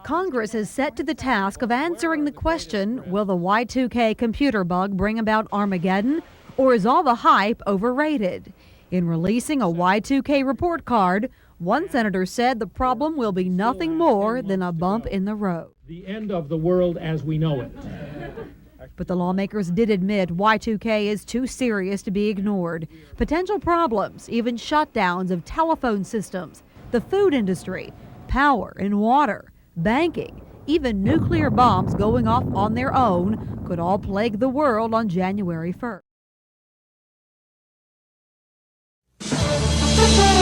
Congress is set to the task of answering the question, will the Y2K computer bug bring about Armageddon, or is all the hype overrated? In releasing a Y2K report card, one senator said the problem will be nothing more than a bump in the road. The end of the world as we know it. But the lawmakers did admit Y2K is too serious to be ignored. Potential problems, even shutdowns of telephone systems, the food industry, power and water, banking, even nuclear bombs going off on their own could all plague the world on January 1st.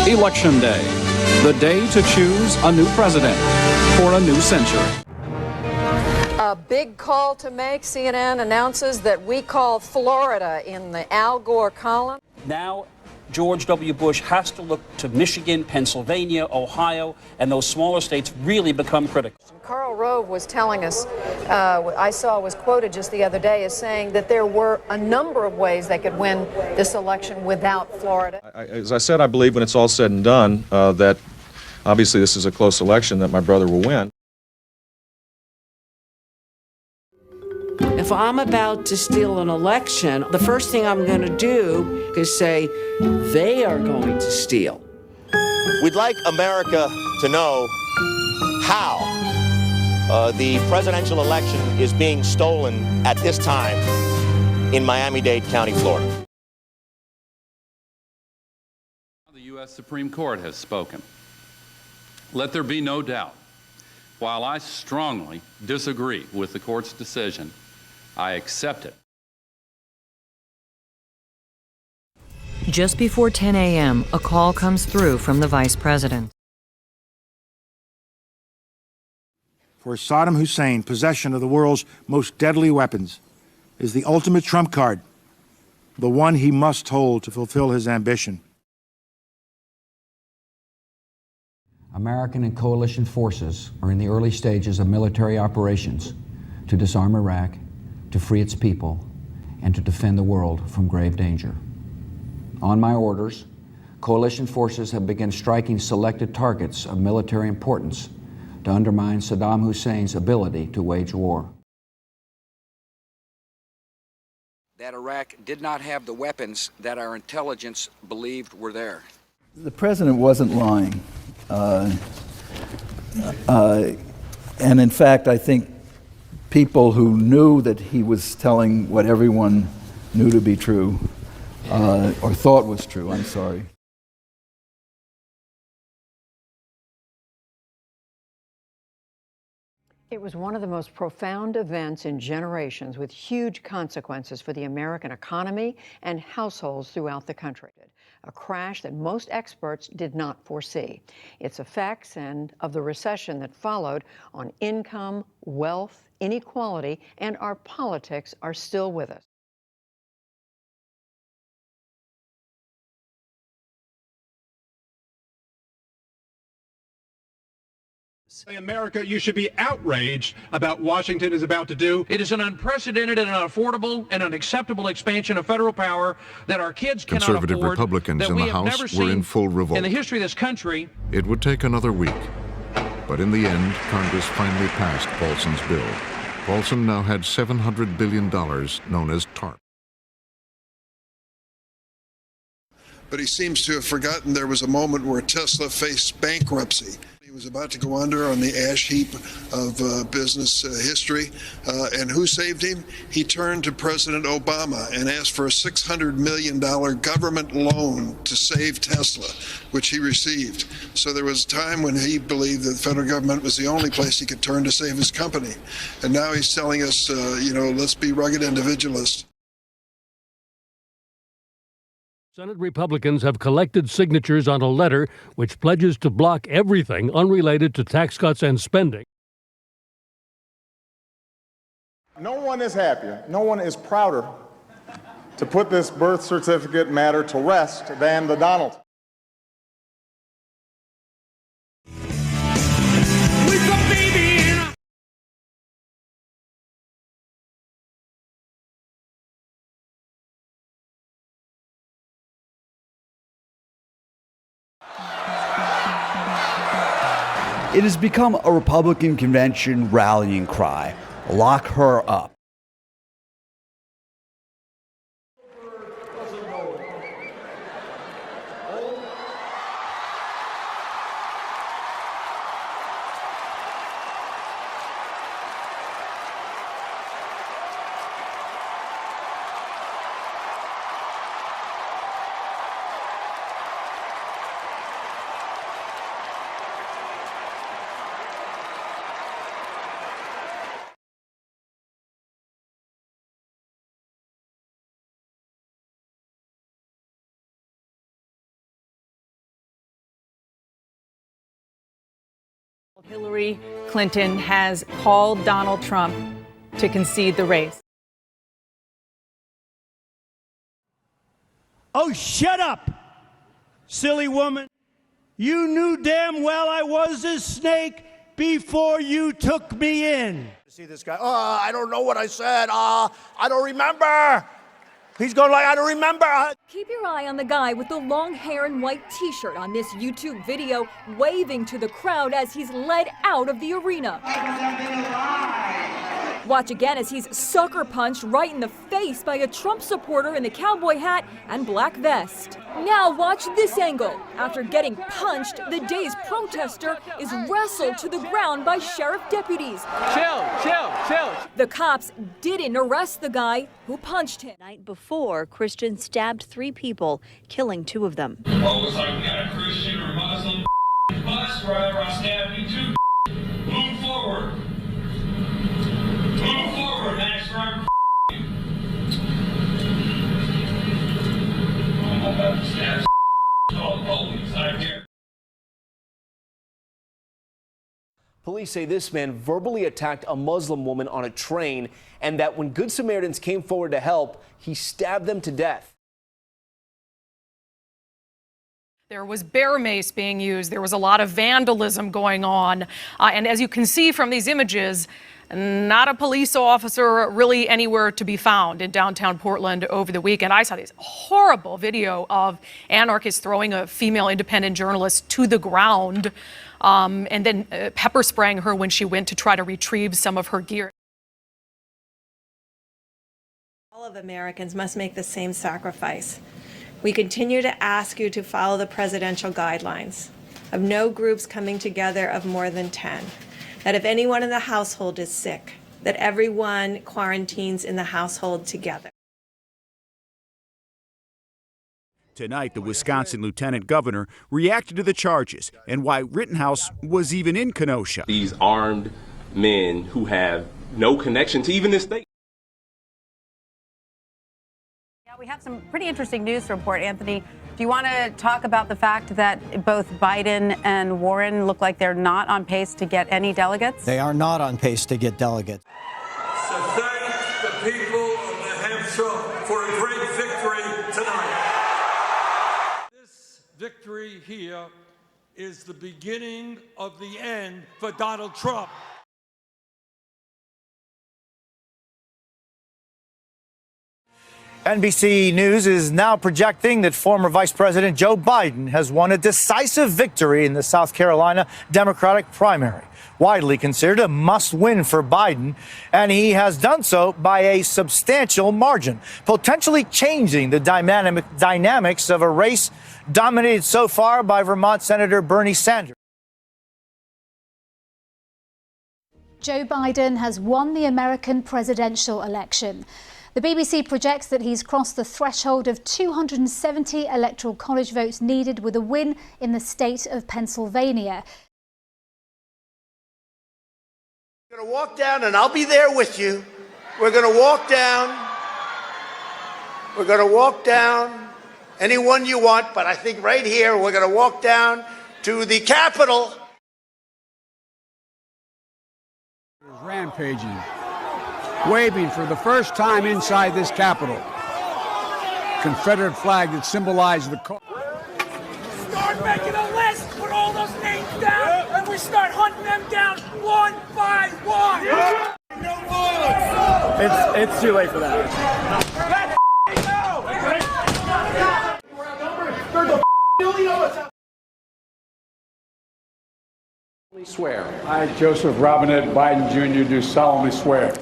Election Day, the day to choose a new president for a new century. A big call to make. CNN announces that we call Florida in the Al Gore column. Now, George W. Bush has to look to Michigan, Pennsylvania, Ohio, and those smaller states really become critical. Karl Rove was telling us, I saw was quoted just the other day as saying that there were a number of ways they could win this election without Florida. As I said, I believe when it's all said and done that obviously this is a close election, that my brother will win. If I'm about to steal an election, the first thing I'm going to do is say they are going to steal. We'd like America to know how the presidential election is being stolen at this time in Miami-Dade County, Florida. The U.S. Supreme Court has spoken. Let there be no doubt, while I strongly disagree with the court's decision, I accept it. Just before 10 a.m., a call comes through from the vice president. For Saddam Hussein, possession of the world's most deadly weapons is the ultimate trump card, the one he must hold to fulfill his ambition. American and coalition forces are in the early stages of military operations to disarm Iraq, to free its people, and to defend the world from grave danger. On my orders, coalition forces have begun striking selected targets of military importance to undermine Saddam Hussein's ability to wage war. That Iraq did not have the weapons that our intelligence believed were there. The president wasn't lying. And in fact, I think people who knew that he was telling what everyone knew to be true, or thought was true, I'm sorry. It was one of the most profound events in generations with huge consequences for the American economy and households throughout the country. A crash that most experts did not foresee. Its effects and of the recession that followed on income, wealth, inequality, and our politics are still with us. America, you should be outraged about what Washington is about to do. It is an unprecedented and unaffordable and unacceptable expansion of federal power that our kids cannot afford. Conservative Republicans in the House were in full revolt. In the history of this country. It would take another week, but in the end, Congress finally passed Paulson's bill. Paulson now had $700 billion known as TARP. But he seems to have forgotten there was a moment where Tesla faced bankruptcy. He was about to go under on the ash heap of business history. And who saved him? He turned to President Obama and asked for a $600 million government loan to save Tesla, which he received. So there was a time when he believed that the federal government was the only place he could turn to save his company. And now he's telling us, let's be rugged individualists. Senate Republicans have collected signatures on a letter which pledges to block everything unrelated to tax cuts and spending. No one is happier, no one is prouder to put this birth certificate matter to rest than the Donald. It has become a Republican convention rallying cry. Lock her up. Hillary Clinton has called Donald Trump to concede the race. Oh, shut up, silly woman. You knew damn well I was a snake before you took me in. See this guy, I don't know what I said. I don't remember. He's going like, I don't remember. Keep your eye on the guy with the long hair and white t-shirt on this YouTube video, waving to the crowd as he's led out of the arena. Watch again as he's sucker punched right in the face by a Trump supporter in the cowboy hat and black vest. Now watch this angle. After getting punched, the day's protester is wrestled to the ground by sheriff deputies. Chill. The cops didn't arrest the guy who punched him. Night before, Christians stabbed 3 people, killing 2 of them. Oh, it's like we got a Christian or Muslim bus driver, I stabbed you too. Move forward. Move forward, next driver. I'm about to stab call the police. I care. Police say this man verbally attacked a Muslim woman on a train, and that when Good Samaritans came forward to help, he stabbed them to death. There was bear mace being used. There was a lot of vandalism going on. And as you can see from these images, not a police officer really anywhere to be found in downtown Portland over the weekend. I saw this horrible video of anarchists throwing a female independent journalist to the ground and then pepper spraying her when she went to try to retrieve some of her gear. All of Americans must make the same sacrifice. We continue to ask you to follow the presidential guidelines of no groups coming together of more than 10, that if anyone in the household is sick, that everyone quarantines in the household together. Tonight, the Wisconsin lieutenant governor reacted to the charges and why Rittenhouse was even in Kenosha. These armed men who have no connection to even this state. Yeah, we have some pretty interesting news to report, Anthony. Do you want to talk about the fact that both Biden and Warren look like they're not on pace to get any delegates? They are not on pace to get delegates. So thank the people of New Hampshire for a great victory tonight. This victory here is the beginning of the end for Donald Trump. NBC News is now projecting that former Vice President Joe Biden has won a decisive victory in the South Carolina Democratic primary, widely considered a must-win for Biden, and he has done so by a substantial margin, potentially changing the dynamics of a race dominated so far by Vermont Senator Bernie Sanders. Joe Biden has won the American presidential election. The BBC projects that he's crossed the threshold of 270 electoral college votes needed with a win in the state of Pennsylvania. We're going to walk down, and I'll be there with you. We're going to walk down. We're going to walk down anyone you want, but I think right here we're going to walk down to the Capitol. Rampaging, waving for the first time inside this Capitol. Confederate flag that symbolized the cause. Start making a list, put all those names down, and we start hunting them down one by one. No violence. It's too late for that. Swear. I, Joseph Robinette Biden Jr., do solemnly swear.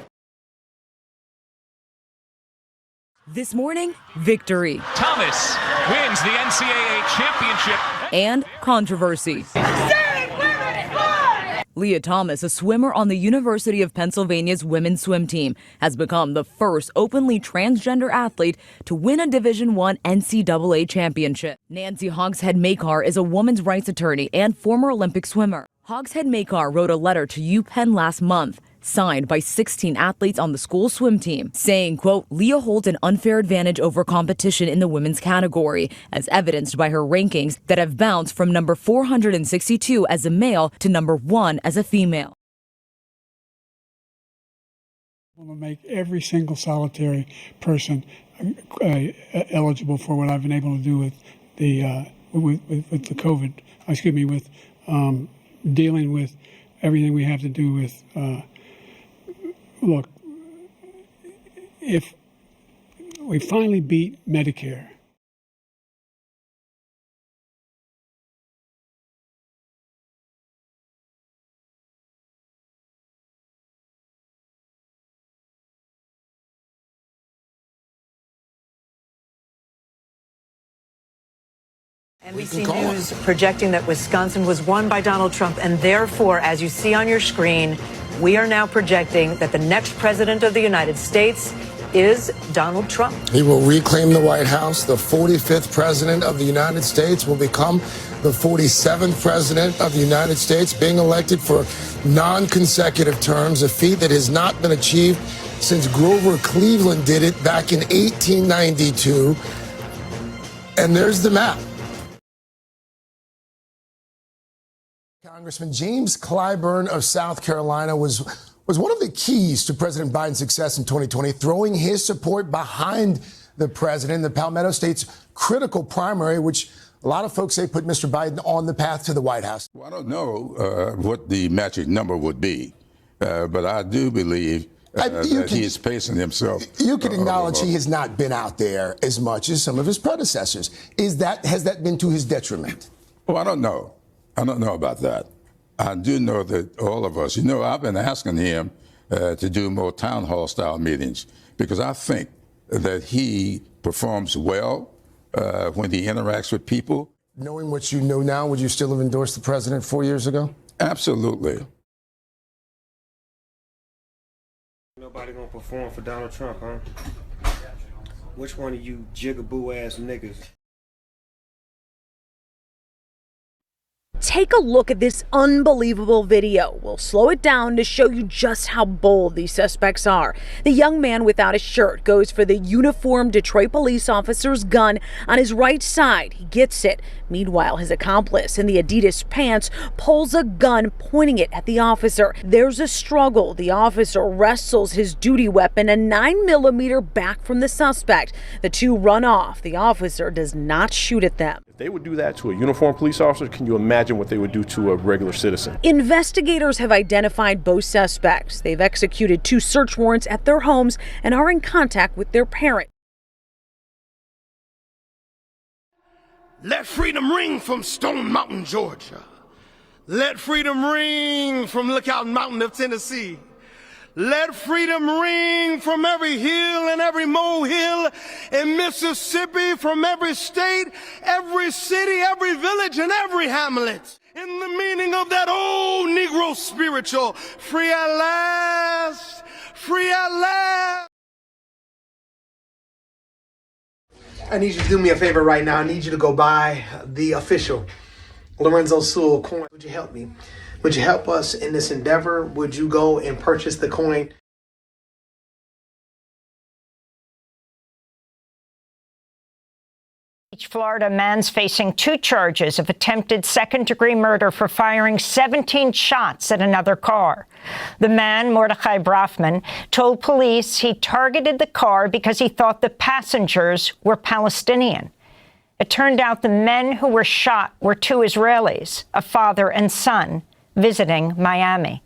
This morning, victory. Thomas wins the NCAA championship. And controversy. Leah Thomas, a swimmer on the University of Pennsylvania's women's swim team, has become the first openly transgender athlete to win a Division I NCAA championship. Nancy Hogshead-Makar is a women's rights attorney and former Olympic swimmer. Hogshead-Makar wrote a letter to UPenn last month, signed by 16 athletes on the school's swim team, saying, quote, Leah holds an unfair advantage over competition in the women's category, as evidenced by her rankings that have bounced from number 462 as a male to number 1 as a female. I want to make every single solitary person eligible for what I've been able to do with the with the COVID. With dealing with everything we have to do with. Look, if we finally beat Medicare, NBC News projecting that Wisconsin was won by Donald Trump, and therefore, as you see on your screen, we are now projecting that the next president of the United States is Donald Trump. He will reclaim the White House. The 45th president of the United States will become the 47th president of the United States, being elected for non-consecutive terms, a feat that has not been achieved since Grover Cleveland did it back in 1892. And there's the map. Congressman James Clyburn of South Carolina was one of the keys to President Biden's success in 2020, throwing his support behind the president in the Palmetto State's critical primary, which a lot of folks say put Mr. Biden on the path to the White House. Well, I don't know what the magic number would be, but I do believe that he is pacing himself. You can acknowledge he has not been out there as much as some of his predecessors. Has that been to his detriment? Well, I don't know. I don't know about that. I do know that all of us, I've been asking him to do more town hall style meetings because I think that he performs well when he interacts with people. Knowing what you know now, would you still have endorsed the president 4 years ago? Absolutely. Nobody gonna perform for Donald Trump, huh? Which one of you jigaboo ass niggas? Take a look at this unbelievable video. We'll slow it down to show you just how bold these suspects are. The young man without a shirt goes for the uniformed Detroit police officer's gun on his right side. He gets it. Meanwhile, his accomplice in the Adidas pants pulls a gun, pointing it at the officer. There's a struggle. The officer wrestles his duty weapon, a 9mm, back from the suspect. The two run off. The officer does not shoot at them. If they would do that to a uniformed police officer, can you imagine what they would do to a regular citizen? Investigators have identified both suspects. They've executed 2 search warrants at their homes and are in contact with their parent. Let freedom ring from Stone Mountain, Georgia. Let freedom ring from Lookout Mountain of Tennessee. Let freedom ring from every hill and every molehill in Mississippi, from every state, every city, every village, and every hamlet. In the meaning of that old Negro spiritual, free at last, free at last. I need you to do me a favor right now. I need you to go buy the official Lorenzo Sewell coin. Would you help me? Would you help us in this endeavor? Would you go and purchase the coin? Florida man's facing 2 charges of attempted second-degree murder for firing 17 shots at another car. The man, Mordechai Brafman, told police he targeted the car because he thought the passengers were Palestinian. It turned out the men who were shot were 2 Israelis, a father and son, visiting Miami.